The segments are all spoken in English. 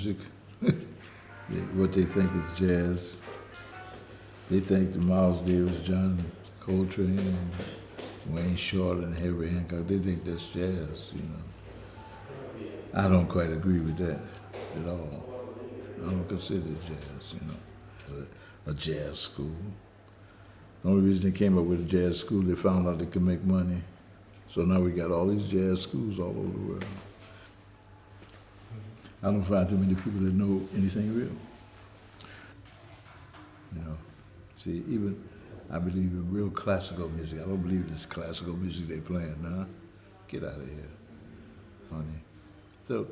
music, what they think is jazz. They think the Miles Davis, John Coltrane, and Wayne Short and Herbie Hancock, they think that's jazz, you know. I don't quite agree with that at all. I don't consider it jazz, you know. A jazz school. The only reason they came up with a jazz school, they found out they could make money. So now we got all these jazz schools all over the world. I don't find too many people that know anything real. You know, see, even I believe in real classical music. I don't believe in this classical music they playing now. Get out of here, funny. So,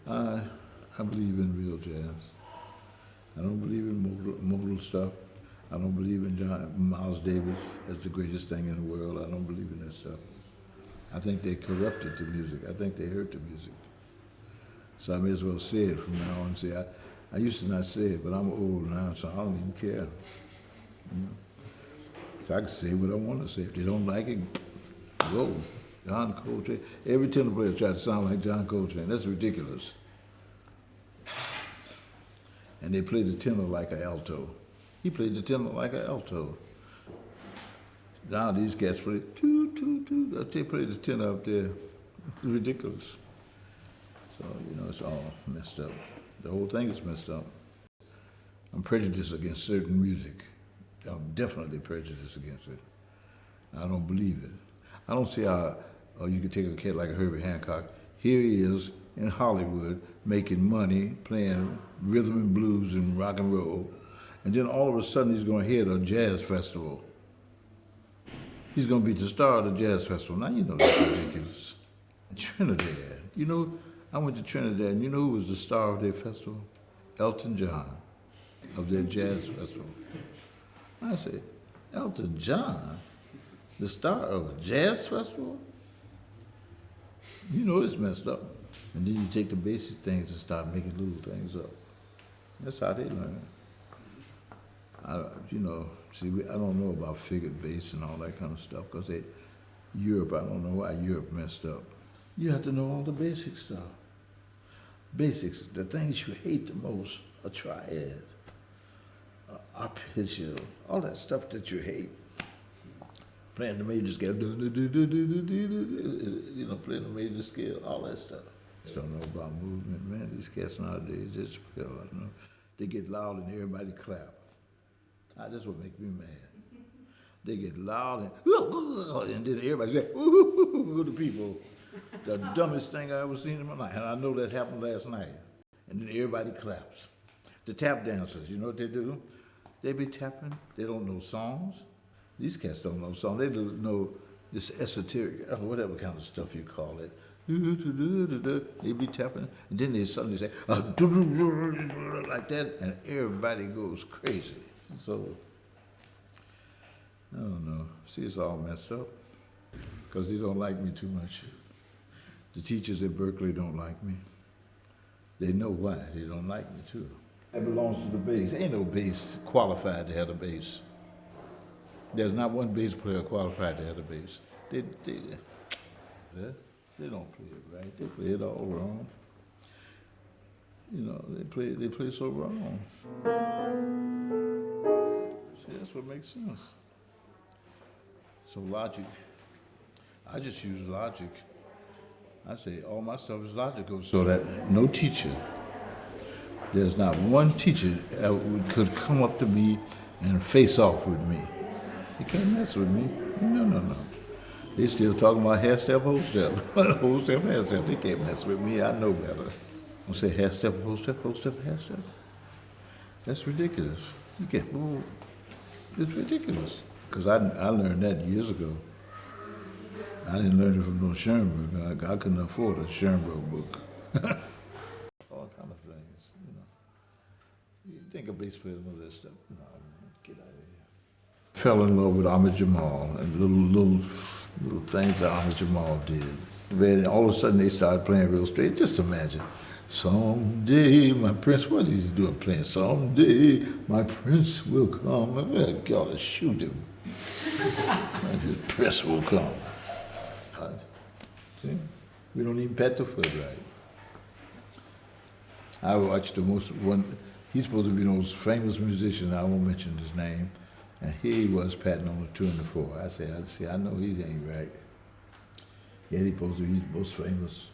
I believe in real jazz. I don't believe in modal stuff. I don't believe in Miles Davis as the greatest thing in the world. I don't believe in that stuff. I think they corrupted the music. I think they hurt the music. So I may as well say it from now on. See, I used to not say it, but I'm old now, so I don't even care. You know? So I can say what I want to say. If they don't like it, go. John Coltrane. Every tenor player tries to sound like John Coltrane. That's ridiculous. And they play the tenor like an alto. He played the tenor like an alto. Now these cats play toot. They play the tenor up there. It's ridiculous. So, you know, it's all messed up. The whole thing is messed up. I'm prejudiced against certain music. I'm definitely prejudiced against it. I don't believe it. I don't see how you could take a cat like Herbie Hancock. Here he is in Hollywood making money, playing rhythm and blues and rock and roll, and then all of a sudden he's going to head a jazz festival. He's going to be the star of the jazz festival. Now you know that's ridiculous. Trinidad. You know, I went to Trinidad, and you know who was the star of their festival? Elton John, of their jazz festival. I said, Elton John, the star of a jazz festival? You know it's messed up. And then you take the basic things and start making little things up. That's how they learn. You know, see, I don't know about figured bass and all that kind of stuff, because Europe, I don't know why Europe messed up. You have to know all the basic stuff. Basics, the things you hate the most, a triad, arpeggio, all that stuff that you hate. Playing the major scale, you know, playing the major scale, all that stuff. Just don't know about movement, man. These cats nowadays just, you know, they get loud and everybody clap. That's what makes me mad. They get loud and then everybody say, ooh, the people. The dumbest thing I ever seen in my life. And I know that happened last night. And then everybody claps. The tap dancers, you know what they do? They be tapping. They don't know songs. These cats don't know songs. They don't know this esoteric, whatever kind of stuff you call it. They be tapping. And then they suddenly say, like that, and everybody goes crazy. So, I don't know. See, it's all messed up. Because they don't like me too much. The teachers at Berkeley don't like me. They know why. They don't like me too. That belongs to the bass. Ain't no bass qualified to have a bass. There's not one bass player qualified to have a bass. They don't play it right. They play it all wrong. You know, they play so wrong. See, that's what makes sense. So logic. I just use logic. I say all my stuff is logical, so that no teacher, there's not one teacher that could come up to me and face off with me. You can't mess with me. No. They still talking about half step, whole step. Whole step, half step. They can't mess with me. I know better. I'll say half step, whole step, half step. That's ridiculous. You can't. It's ridiculous. Because I learned that years ago. I didn't learn it from no Schoenberg. I couldn't afford a Schoenberg book. All kind of things, you know. You think a bass player knows that stuff? No, man, get out of here. Fell in love with Ahmed Jamal and little things that Ahmed Jamal did. And all of a sudden they started playing real straight. Just imagine. Someday my prince, what is he doing playing? Someday my prince will come. I gotta shoot him. His prince will come. See? We don't even pat the foot right. I watched the most one. He's supposed to be the most famous musician. I won't mention his name. And here he was patting on the 2 and the 4. I said, I know he ain't right. Yet he's supposed to be the most famous.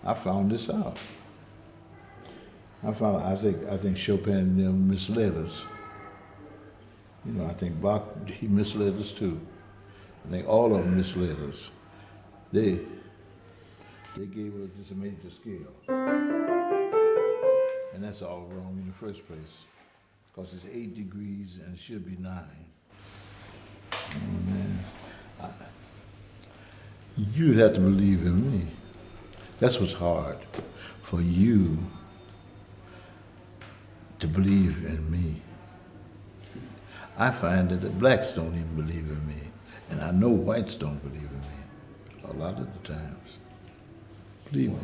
I found this out. I think Chopin and them misled us. You know, I think Bach, he misled us too. I think all of them misled us. They gave us just a major scale. And that's all wrong in the first place. Because it's 8 degrees and it should be 9. Oh, man. You'd have to believe in me. That's what's hard, for you to believe in me. I find that the blacks don't even believe in me, and I know whites don't believe in me a lot of the times. Believe me,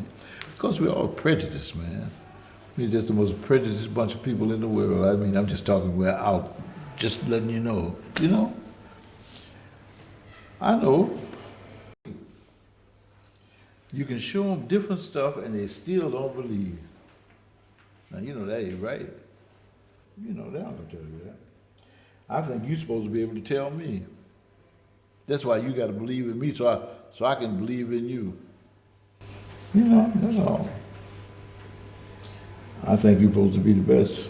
because we're all prejudiced, man. We're just the most prejudiced bunch of people in the world. I mean, I'm just talking, we're out, just letting you know. You know? I know. You can show them different stuff and they still don't believe. Now, you know that ain't right. You know that, I'm gonna tell you that. I think you're supposed to be able to tell me. That's why you gotta believe in me so I can believe in you. You know, that's all. I think you're supposed to be the best.